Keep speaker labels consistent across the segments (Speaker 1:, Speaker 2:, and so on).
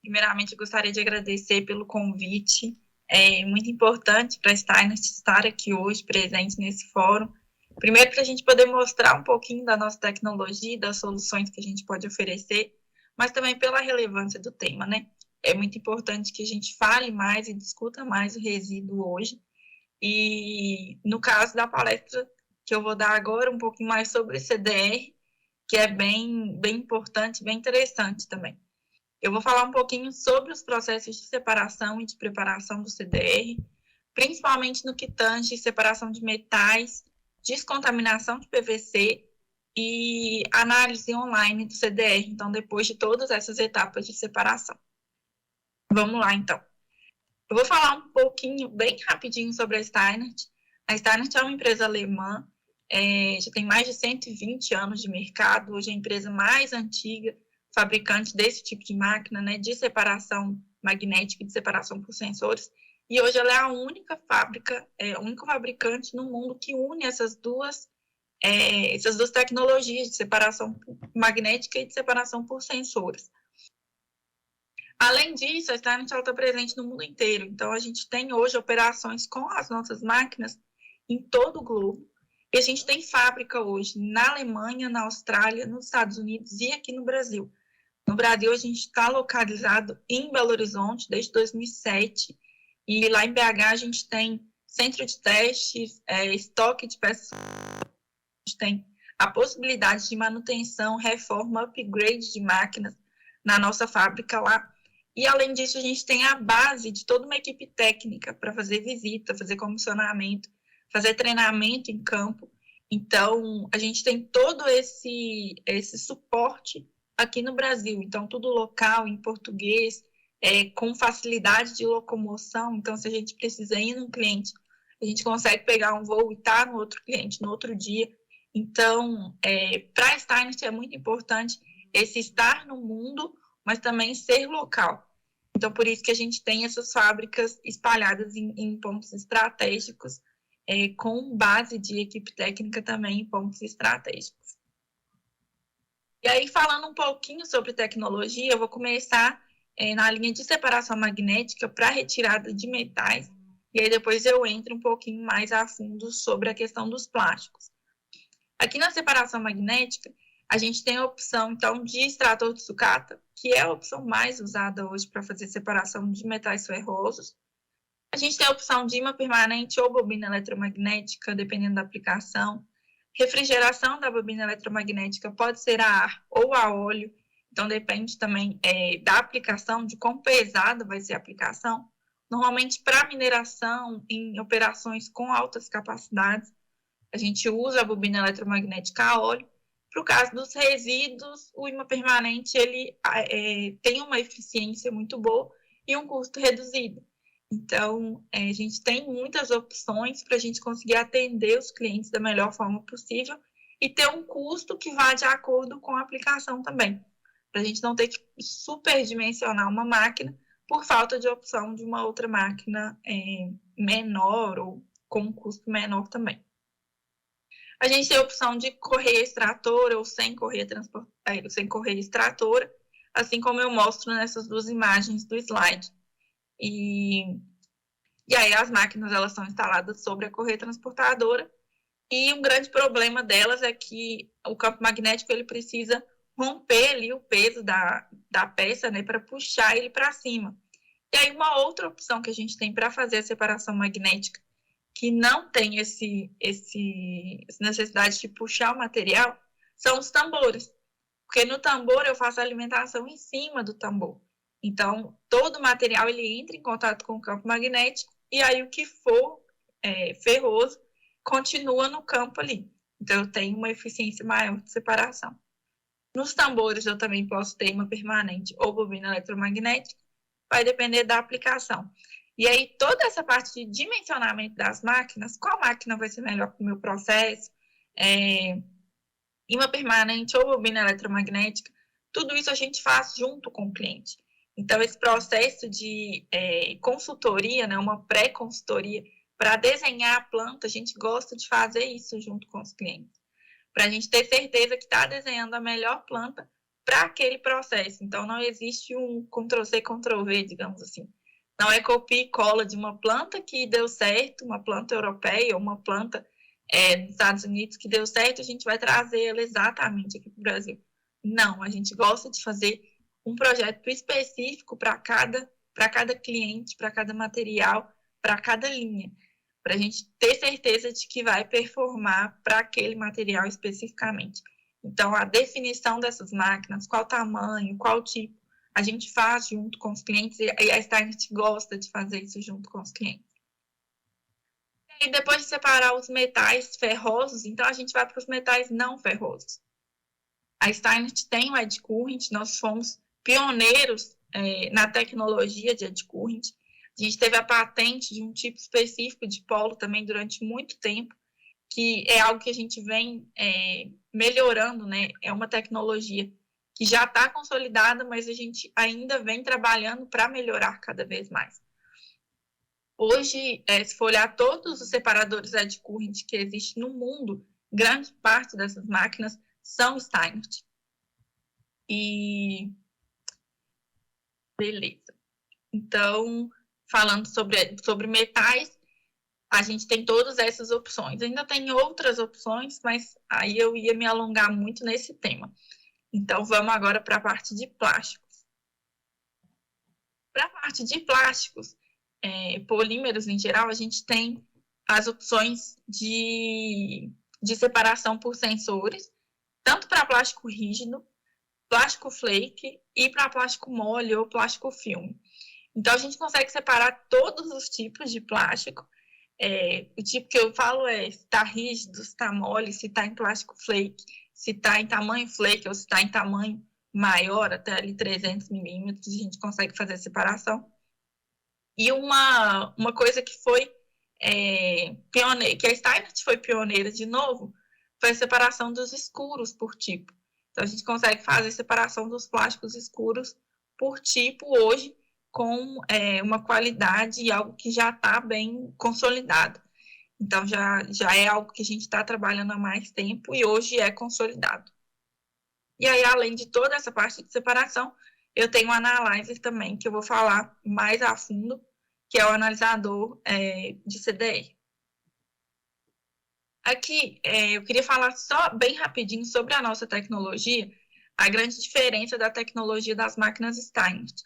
Speaker 1: Primeiramente, eu gostaria de agradecer pelo convite. É muito importante para a Steinert estar aqui hoje, presente nesse fórum. Primeiro, para a gente poder mostrar um pouquinho da nossa tecnologia e das soluções que a gente pode oferecer, mas também pela relevância do tema, né? É muito importante que a gente fale mais e discuta mais o resíduo hoje. E no caso da palestra que eu vou dar agora, um pouquinho mais sobre o CDR, que é bem importante, bem interessante também. Eu vou falar um pouquinho sobre os processos de separação e de preparação do CDR, principalmente no que tange separação de metais, descontaminação de PVC e análise online do CDR. Então, depois de todas essas etapas de separação. Vamos lá, então. Eu vou falar um pouquinho, bem rapidinho, sobre a Steinert. A Steinert é uma empresa alemã, já tem mais de 120 anos de mercado, hoje é a empresa mais antiga fabricante desse tipo de máquina, né, de separação magnética e de separação por sensores, e hoje ela é a única fábrica, o único fabricante no mundo que une essas duas tecnologias de separação magnética e de separação por sensores. Além disso, a Steinert está presente no mundo inteiro. Então, a gente tem hoje operações com as nossas máquinas em todo o globo. E a gente tem fábrica hoje na Alemanha, na Austrália, nos Estados Unidos e aqui no Brasil. No Brasil, a gente está localizado em Belo Horizonte desde 2007. E lá em BH, a gente tem centro de testes, estoque de peças. A gente tem a possibilidade de manutenção, reforma, upgrade de máquinas na nossa fábrica lá. E, além disso, a gente tem a base de toda uma equipe técnica para fazer visita, fazer comissionamento, fazer treinamento em campo. Então, a gente tem todo esse suporte aqui no Brasil. Então, tudo local, em português, com facilidade de locomoção. Então, se a gente precisa ir num cliente, a gente consegue pegar um voo e estar no outro cliente no outro dia. Então, para a Steinert é muito importante esse estar no mundo, mas também ser local. Então, por isso que a gente tem essas fábricas espalhadas em pontos estratégicos, com base de equipe técnica também em pontos estratégicos. E aí, falando um pouquinho sobre tecnologia, eu vou começar na linha de separação magnética para retirada de metais, e aí depois eu entro um pouquinho mais a fundo sobre a questão dos plásticos. Aqui na separação magnética, a gente tem a opção, então, de extrator de sucata, que é a opção mais usada hoje para fazer separação de metais ferrosos. A gente tem a opção de ímã permanente ou bobina eletromagnética, dependendo da aplicação. Refrigeração da bobina eletromagnética pode ser a ar ou a óleo, então depende também da aplicação, de quão pesada vai ser a aplicação. Normalmente, para mineração, em operações com altas capacidades, a gente usa a bobina eletromagnética a óleo. Para o caso dos resíduos, o ímã permanente ele tem uma eficiência muito boa e um custo reduzido. Então, a gente tem muitas opções para a gente conseguir atender os clientes da melhor forma possível e ter um custo que vá de acordo com a aplicação também, para a gente não ter que superdimensionar uma máquina por falta de opção de uma outra máquina menor ou com um custo menor também. A gente tem a opção de correia extratora ou sem correia extratora, assim como eu mostro nessas duas imagens do slide. E aí as máquinas elas são instaladas sobre a correia transportadora e um grande problema delas é que o campo magnético ele precisa romper ali o peso da peça, né, para puxar ele para cima. E aí uma outra opção que a gente tem para fazer a separação magnética que não tem essa necessidade de puxar o material, são os tambores. Porque no tambor eu faço a alimentação em cima do tambor. Então, todo o material ele entra em contato com o campo magnético e aí o que for ferroso continua no campo ali. Então, eu tenho uma eficiência maior de separação. Nos tambores eu também posso ter ímã permanente ou bobina eletromagnética, vai depender da aplicação. E aí, toda essa parte de dimensionamento das máquinas, qual máquina vai ser melhor para o meu processo, ímã permanente ou bobina eletromagnética, tudo isso a gente faz junto com o cliente. Então, esse processo de consultoria, né, uma pré-consultoria, para desenhar a planta, a gente gosta de fazer isso junto com os clientes. Para a gente ter certeza que está desenhando a melhor planta para aquele processo. Então, não existe um Ctrl+C, Ctrl+V, digamos assim. Não é copia e cola de uma planta que deu certo, uma planta europeia ou uma planta dos Estados Unidos que deu certo, a gente vai trazer ela exatamente aqui para o Brasil. Não, a gente gosta de fazer um projeto específico para cada cliente, para cada material, para cada linha, para a gente ter certeza de que vai performar para aquele material especificamente. Então, a definição dessas máquinas, qual tamanho, qual tipo, a gente faz junto com os clientes e a Steinert gosta de fazer isso junto com os clientes. E depois de separar os metais ferrosos, então a gente vai para os metais não ferrosos. A Steinert tem o eddy current, nós fomos pioneiros na tecnologia de eddy current. A gente teve a patente de um tipo específico de polo também durante muito tempo, que é algo que a gente vem melhorando, né? É uma tecnologia que já está consolidada, mas a gente ainda vem trabalhando para melhorar cada vez mais. Hoje, se for olhar todos os separadores eddy current que existem no mundo, grande parte dessas máquinas são Steinert. E beleza. Então, falando sobre metais, a gente tem todas essas opções. Ainda tem outras opções, mas aí eu ia me alongar muito nesse tema. Então, vamos agora para a parte de plásticos. Para a parte de plásticos, polímeros em geral, a gente tem as opções de separação por sensores, tanto para plástico rígido, plástico flake e para plástico mole ou plástico filme. Então, a gente consegue separar todos os tipos de plástico. O tipo que eu falo se está rígido, se está mole, se está em plástico flake, se está em tamanho flake ou se está em tamanho maior, até ali 300 milímetros, a gente consegue fazer a separação. E uma coisa que foi pioneira, que a Steinert foi pioneira de novo, foi a separação dos escuros por tipo. Então, a gente consegue fazer a separação dos plásticos escuros por tipo hoje, com uma qualidade e algo que já está bem consolidado. Então, já é algo que a gente está trabalhando há mais tempo e hoje é consolidado. E aí, além de toda essa parte de separação, eu tenho um analyzer também, que eu vou falar mais a fundo, que é o analisador de CDR. Aqui, eu queria falar só bem rapidinho sobre a nossa tecnologia, a grande diferença da tecnologia das máquinas Steinert.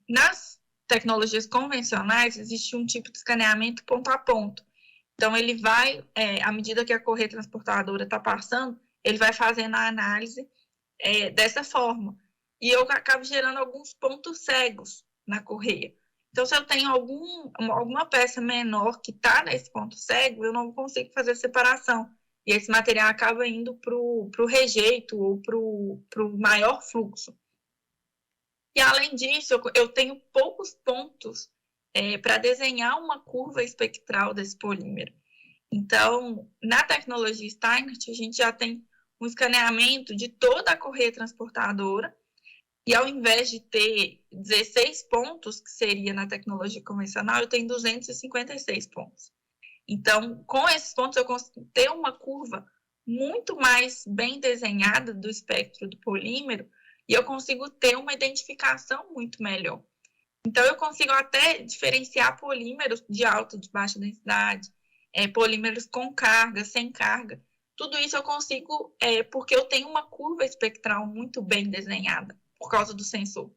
Speaker 1: Nas tecnologias convencionais, existe um tipo de escaneamento ponto a ponto. Então, ele vai, à medida que a correia transportadora está passando, ele vai fazendo a análise dessa forma. E eu acabo gerando alguns pontos cegos na correia. Então, se eu tenho alguma peça menor que está nesse ponto cego, eu não consigo fazer separação. E esse material acaba indo para o rejeito ou para o maior fluxo. E, além disso, eu tenho poucos pontos para desenhar uma curva espectral desse polímero. Então, na tecnologia Steinert, a gente já tem um escaneamento de toda a correia transportadora, e ao invés de ter 16 pontos, que seria na tecnologia convencional, eu tenho 256 pontos. Então, com esses pontos, eu consigo ter uma curva muito mais bem desenhada do espectro do polímero, e eu consigo ter uma identificação muito melhor. Então, eu consigo até diferenciar polímeros de alta e de baixa densidade, polímeros com carga, sem carga. Tudo isso eu consigo porque eu tenho uma curva espectral muito bem desenhada, por causa do sensor.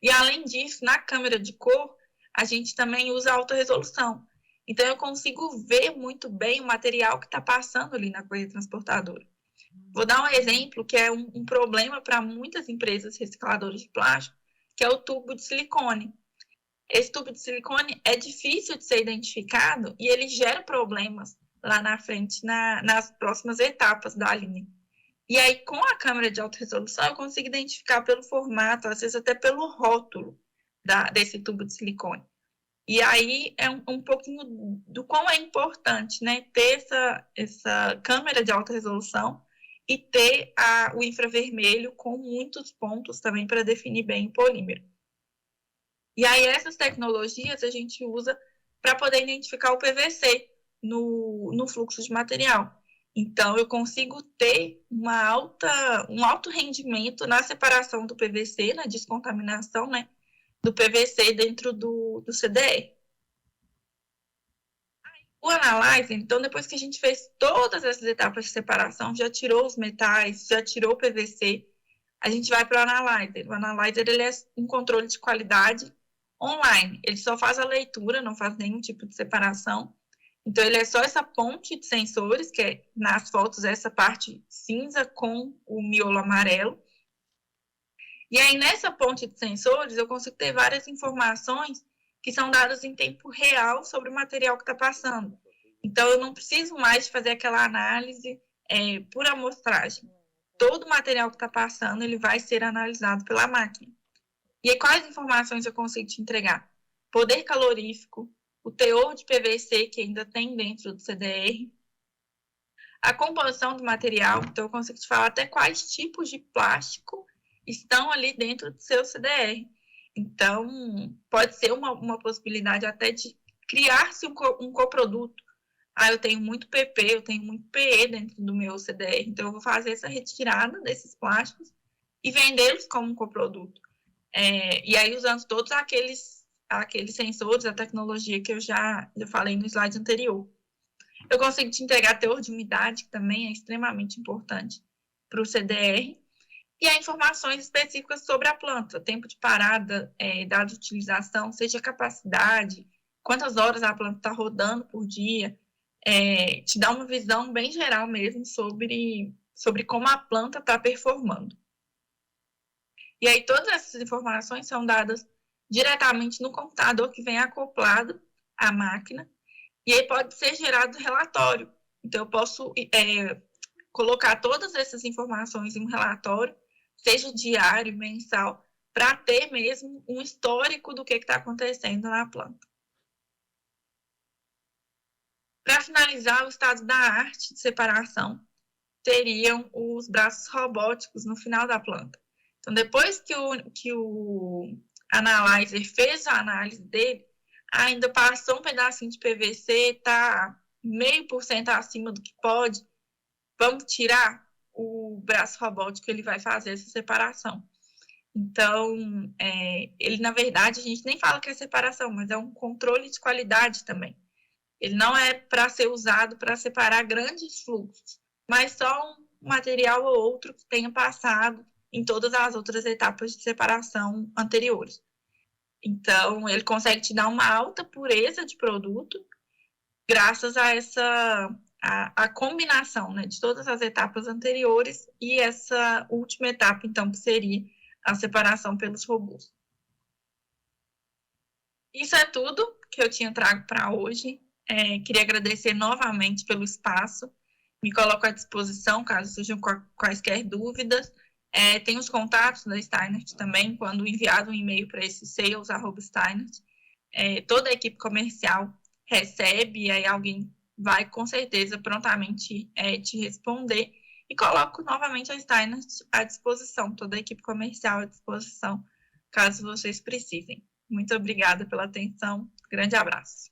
Speaker 1: E, além disso, na câmera de cor, a gente também usa alta resolução. Então, eu consigo ver muito bem o material que está passando ali na correia transportadora. Vou dar um exemplo que é um problema para muitas empresas recicladoras de plástico, que é o tubo de silicone. Esse tubo de silicone é difícil de ser identificado e ele gera problemas lá na frente, nas próximas etapas da linha. E aí, com a câmera de alta resolução, eu consigo identificar pelo formato, às vezes até pelo rótulo desse tubo de silicone. E aí é um pouquinho do quão é importante, né, ter essa câmera de alta resolução e ter o infravermelho com muitos pontos também para definir bem o polímero. E aí essas tecnologias a gente usa para poder identificar o PVC no fluxo de material. Então, eu consigo ter um alto rendimento na separação do PVC, na descontaminação, né, do PVC dentro do CDR. O analyzer, então, depois que a gente fez todas essas etapas de separação, já tirou os metais, já tirou o PVC, a gente vai para o analyzer. O analyzer, ele é um controle de qualidade online. Ele só faz a leitura, não faz nenhum tipo de separação. Então, ele é só essa ponte de sensores, que é, nas fotos, essa parte cinza com o miolo amarelo. E aí, nessa ponte de sensores, eu consigo ter várias informações que são dadas em tempo real sobre o material que está passando. Então, eu não preciso mais fazer aquela análise por amostragem. Todo o material que está passando, ele vai ser analisado pela máquina. E aí, quais informações eu consigo te entregar? Poder calorífico, o teor de PVC que ainda tem dentro do CDR, a composição do material, então eu consigo te falar até quais tipos de plástico estão ali dentro do seu CDR. Então, pode ser uma possibilidade até de criar-se um coproduto. Eu tenho muito PP, eu tenho muito PE dentro do meu CDR, então eu vou fazer essa retirada desses plásticos e vendê-los como um coproduto. E aí, usando todos aqueles sensores, a tecnologia que eu já falei no slide anterior. Eu consigo te entregar teor de umidade, que também é extremamente importante para o CDR, e há informações específicas sobre a planta, tempo de parada, dado de utilização, seja capacidade, quantas horas a planta está rodando por dia, te dá uma visão bem geral mesmo sobre como a planta está performando. E aí todas essas informações são dadas diretamente no computador que vem acoplado à máquina, e aí pode ser gerado relatório. Então, eu posso colocar todas essas informações em um relatório, seja diário, mensal, para ter mesmo um histórico do que está acontecendo na planta. Para finalizar, o estado da arte de separação seriam os braços robóticos no final da planta. Então, depois que o analyzer fez a análise dele, ainda passou um pedacinho de PVC, está 0,5% acima do que pode, vamos tirar o braço robótico, ele vai fazer essa separação. Então, ele, na verdade, a gente nem fala que é separação, mas é um controle de qualidade também. Ele não é para ser usado para separar grandes fluxos, mas só um material ou outro que tenha passado em todas as outras etapas de separação anteriores. Então, ele consegue te dar uma alta pureza de produto graças a a combinação, né, de todas as etapas anteriores e essa última etapa, então, que seria a separação pelos robôs. Isso é tudo que eu tinha trago para hoje. Queria agradecer novamente pelo espaço. Me coloco à disposição caso surjam quaisquer dúvidas. Tem os contatos da Steinert também, quando enviado um e-mail para esse sales@steinert. Toda a equipe comercial recebe, e aí alguém vai com certeza prontamente te responder. E coloco novamente a Steinert à disposição, toda a equipe comercial à disposição, caso vocês precisem. Muito obrigada pela atenção. Grande abraço.